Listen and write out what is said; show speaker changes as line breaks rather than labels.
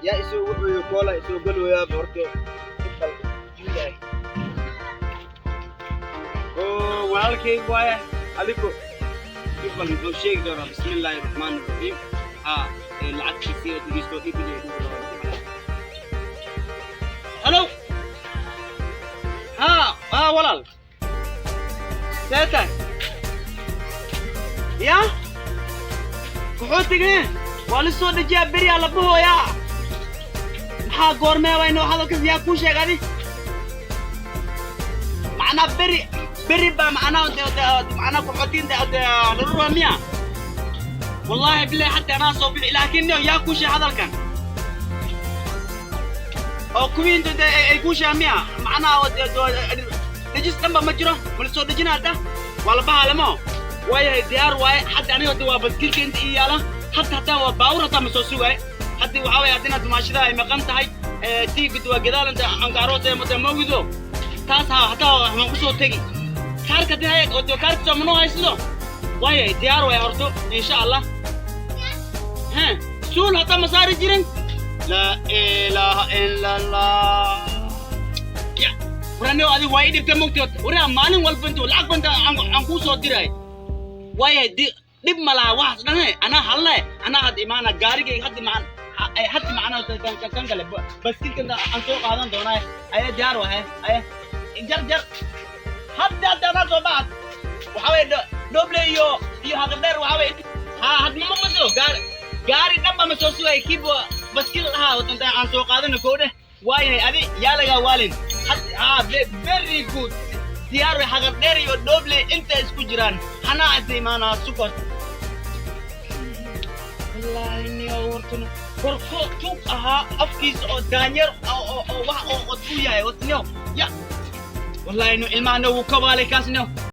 يا يسوي كولا يسوي قلوا يا بورتو أوه وهالكي وايا عليكم يبغى نقول شيء دورة بسم الله الرحمن الرحيم العد كثير تجيستو إبلي ألو ولال سيتا يا كحوتك ولسه دجاج بري على بوه يا maxaa goormee way noo hadalka siyaa ku sheegadi macna beri ba macna ku xodin rumiya wallahi billahi hatta ana soo bixi laakiin yaa ku sheeg hadalkan oo kuwiinta ay ku sheemiya macna dejis damba ma jiro wala soo dejinaada wala bahalamo way diyaar way hatta aniga waa badkilkeenta iyala hatta waa baawrata ma soo sugay haddii waxa way hadina dumaashada ay maqan tahay tiigid waa gadaal inta aan gaarooday mawgido taas hatta waxaan ku soo tagi kaarka tahay oo kaarka soo manoo haysto way diyaar way horto insha Allah suul hatta masaari jirin la ilaha illa Allah ya warano adi way dhibta mugtay waraa maalin walba inta lacag banta aan ku soo diray way dib malaha wax dhanay ana halay ana had imaana gaarigay had imaan حتى معنا كان قال بس كنت عن سوق هذا دونا أيه جار وهاي أيه جر حتى أنا صباح وحاول دوبله يو هقدر وحاول هاد ما مسوا قاري نبى مسوسوا كيف بس كل وتنت عن سوق هذا نقوله واي هذه يا لقى والين حتى very good ديار هقدر يو دوبله أنت إسكوجران أنا عزي ما أنا سكر والله إني أورتنا korko tuk aha afkiis oo daanyer oo wax oo tuyaay oo tnyo ya wallahi no ilmaano uu ka waalay kaasno